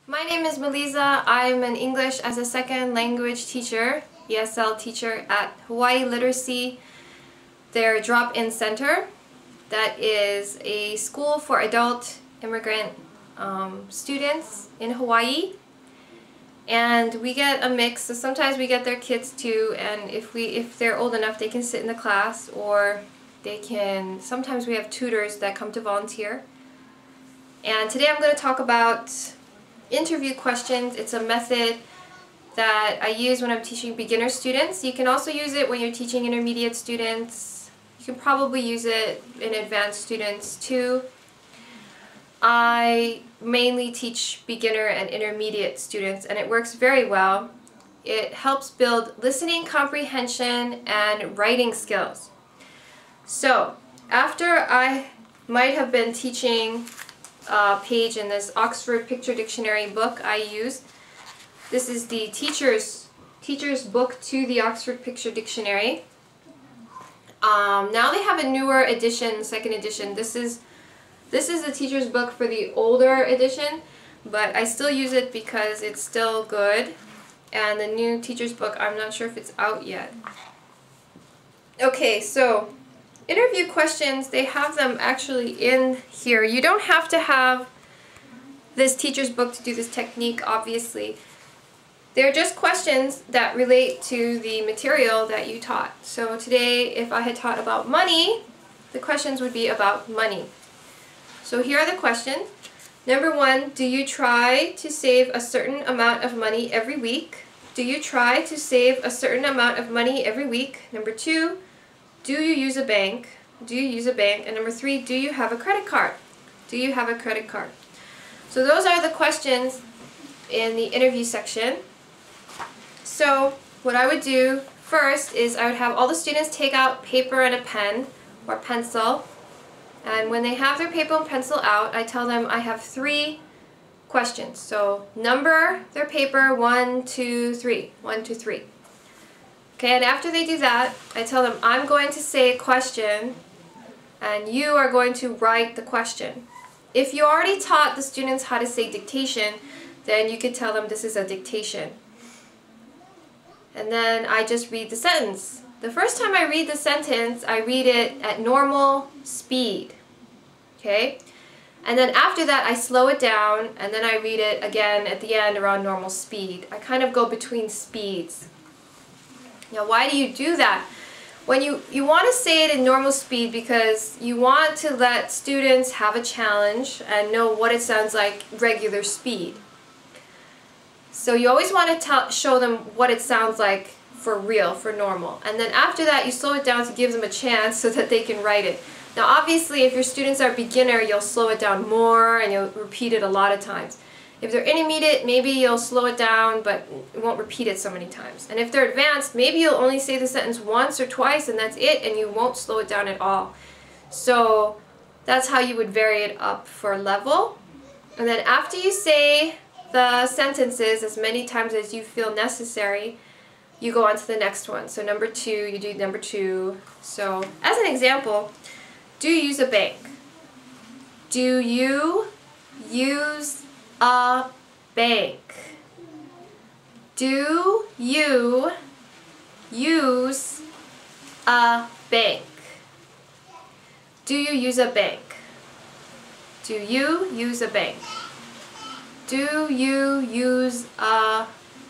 My name is Meylysa. I'm an English as a second language teacher, ESL teacher at Hawaii Literacy, their drop-in center. That is a school for adult immigrant students in Hawaii. And we get a mix, so sometimes we get their kids too, and if they're old enough they can sit in the class, or they can, sometimes we have tutors that come to volunteer. And today I'm going to talk about interview questions. It's a method that I use when I'm teaching beginner students. You can also use it when you're teaching intermediate students. You can probably use it in advanced students too. I mainly teach beginner and intermediate students, and it works very well. It helps build listening comprehension and writing skills. So after I might have been teaching a page in this Oxford Picture Dictionary book I use. This is the teacher's book to the Oxford Picture Dictionary. Now they have a newer edition, second edition. This is the teacher's book for the older edition, but I still use it because it's still good. And the new teacher's book, I'm not sure if it's out yet. Okay, so interview questions, they have them actually in here. You don't have to have this teacher's book to do this technique, obviously. They're just questions that relate to the material that you taught. So today, if I had taught about money, the questions would be about money. So here are the questions. Number 1, do you try to save a certain amount of money every week? Do you try to save a certain amount of money every week? Number 2, do you use a bank? Do you use a bank? And number 3, do you have a credit card? Do you have a credit card? So those are the questions in the interview section. So what I would do first is I would have all the students take out paper and a pen or pencil. And when they have their paper and pencil out, I tell them I have 3 questions. So number their paper 1, 2, 3. 1, 2, 3. Okay, and after they do that, I tell them I'm going to say a question and you are going to write the question. If you already taught the students how to say dictation, then you could tell them this is a dictation. And then I just read the sentence. The first time I read the sentence, I read it at normal speed. Okay? And then after that, I slow it down, and then I read it again at the end around normal speed. I kind of go between speeds. Now, why do you do that? When you want to say it in normal speed because you want to let students have a challenge and know what it sounds like regular speed. So you always want to show them what it sounds like for real, for normal. And then after that, you slow it down to give them a chance so that they can write it. Now obviously, if your students are beginner, you'll slow it down more and you'll repeat it a lot of times. If they're intermediate, maybe you'll slow it down, but you won't repeat it so many times. And if they're advanced, maybe you'll only say the sentence once or twice and that's it, and you won't slow it down at all. So that's how you would vary it up for level. And then after you say the sentences as many times as you feel necessary, you go on to the next one. So number 2, you do number 2. So as an example, do you use a bank? Do you use a bank? Do you use a bank? Do you use a bank? Do you use a bank? Do you use a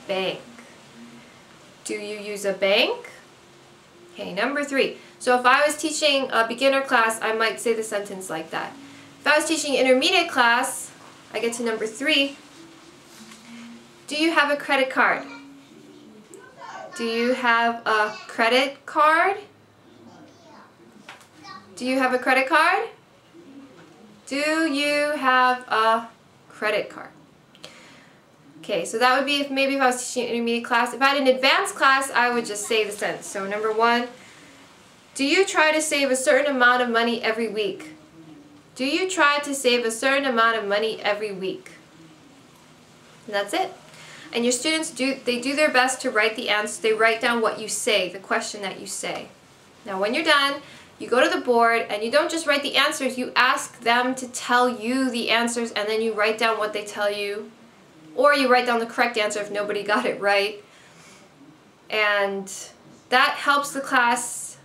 bank? Do you use a bank? Okay, number 3. So if I was teaching a beginner class, I might say the sentence like that. If I was teaching intermediate class, I get to number 3. Do you have a credit card? Do you have a credit card? Do you have a credit card? Do you have a credit card? Okay, so that would be if maybe if I was teaching an intermediate class. If I had an advanced class, I would just say the sentence. So number 1, do you try to save a certain amount of money every week? Do you try to save a certain amount of money every week? And that's it. And your students do their best to write the answer. They write down what you say, the question that you say. Now when you're done, you go to the board and you don't just write the answers, you ask them to tell you the answers and then you write down what they tell you or you write down the correct answer if nobody got it right. And that helps the class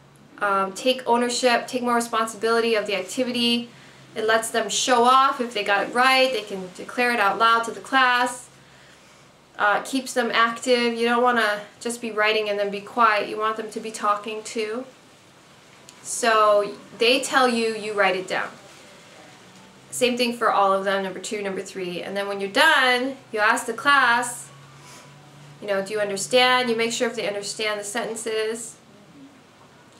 take ownership, take more responsibility of the activity. It lets them show off if they got it right. They can declare it out loud to the class. Keeps them active. You don't want to just be writing and then be quiet. You want them to be talking too. So they tell you, you write it down. Same thing for all of them, number 2, number 3. And then when you're done, you ask the class, you know, do you understand? You make sure if they understand the sentences.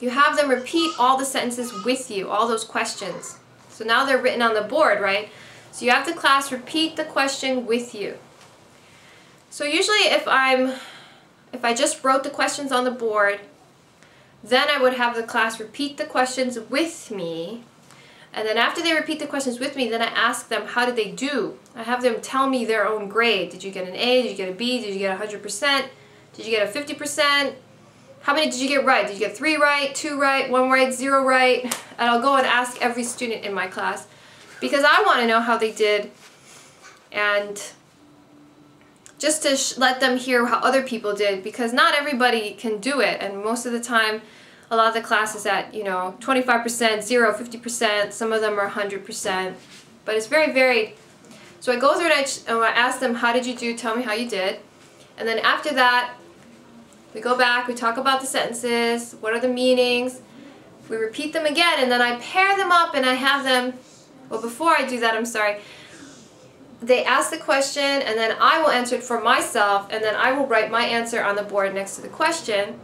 You have them repeat all the sentences with you, all those questions. So now they're written on the board, right? So you have the class repeat the question with you. So usually if I just wrote the questions on the board, then I would have the class repeat the questions with me. And then after they repeat the questions with me, then I ask them, how did they do? I have them tell me their own grade. Did you get an A? Did you get a B? Did you get 100%? Did you get a 50%? How many did you get right? Did you get 3 right, 2 right, 1 right, 0 right? And I'll go and ask every student in my class because I want to know how they did, and just to let them hear how other people did, because not everybody can do it, and most of the time a lot of the class is at, you know, 25%, 0, 50%, some of them are 100%, but it's very varied. So I go through and I ask them, how did you do? Tell me how you did. And then after that, we go back, we talk about the sentences, what are the meanings, we repeat them again, and then I pair them up and I have them, well, before I do that, I'm sorry, they ask the question and then I will answer it for myself, and then I will write my answer on the board next to the question.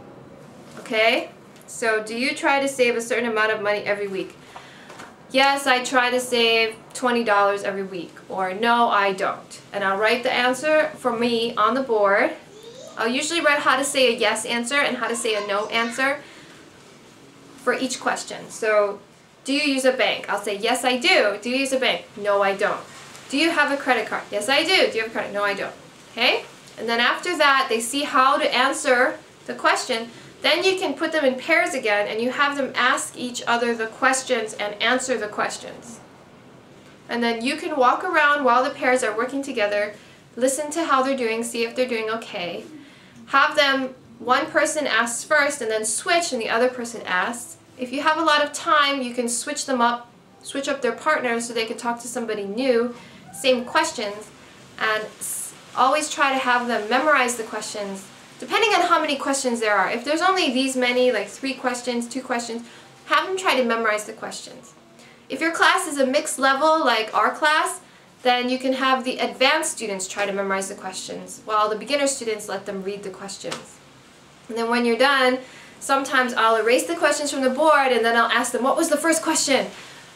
Okay? So, do you try to save a certain amount of money every week? Yes, I try to save $20 every week. Or no, I don't. And I'll write the answer for me on the board. I'll usually write how to say a yes answer and how to say a no answer for each question. So, do you use a bank? I'll say, yes, I do. Do you use a bank? No, I don't. Do you have a credit card? Yes, I do. Do you have a credit? No, I don't. Okay? And then after that, they see how to answer the question. Then you can put them in pairs again, and you have them ask each other the questions and answer the questions. And then you can walk around while the pairs are working together, listen to how they're doing, see if they're doing okay. Have them, one person asks first and then switch and the other person asks. If you have a lot of time, you can switch them up, switch up their partners so they can talk to somebody new, same questions, and always try to have them memorize the questions. Depending on how many questions there are. If there's only these many, like 3 questions, 2 questions, have them try to memorize the questions. If your class is a mixed level, like our class, then you can have the advanced students try to memorize the questions, while the beginner students let them read the questions. And then when you're done, sometimes I'll erase the questions from the board and then I'll ask them, what was the first question?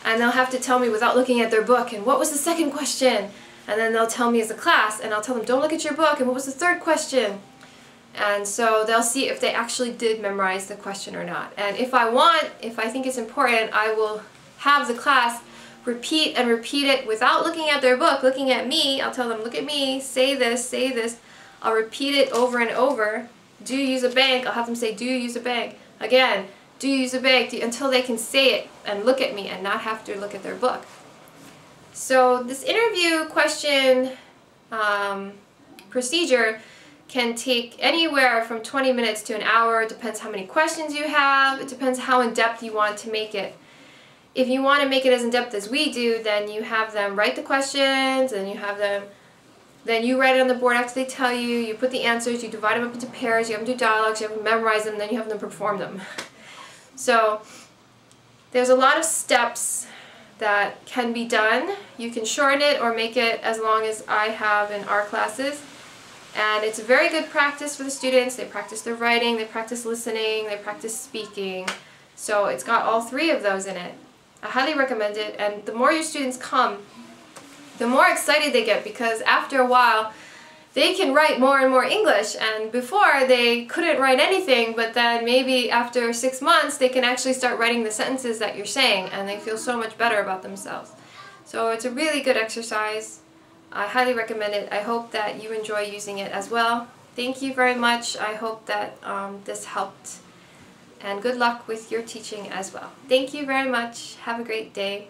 And they'll have to tell me without looking at their book, and what was the second question? And then they'll tell me as a class, and I'll tell them, don't look at your book, and what was the third question? And so they'll see if they actually did memorize the question or not. And if I think it's important, I will have the class repeat and repeat it without looking at their book, looking at me. I'll tell them, look at me, say this, say this. I'll repeat it over and over. Do you use a bank? I'll have them say, do you use a bank? Again, do you use a bank? Until they can say it and look at me and not have to look at their book. So this interview question procedure can take anywhere from 20 minutes to an hour. It depends how many questions you have. It depends how in-depth you want to make it. If you want to make it as in-depth as we do, then you have them write the questions, and then you write it on the board after they tell you, you put the answers, you divide them up into pairs, you have them do dialogues, you have them memorize them, then you have them perform them. So there's a lot of steps that can be done. You can shorten it or make it as long as I have in our classes. And it's a very good practice for the students. They practice their writing, they practice listening, they practice speaking. So it's got all 3 of those in it. I highly recommend it, and the more your students come, the more excited they get, because after a while they can write more and more English, and before they couldn't write anything, but then maybe after 6 months they can actually start writing the sentences that you're saying, and they feel so much better about themselves. So it's a really good exercise. I highly recommend it. I hope that you enjoy using it as well. Thank you very much. I hope that this helped, and good luck with your teaching as well. Thank you very much. Have a great day.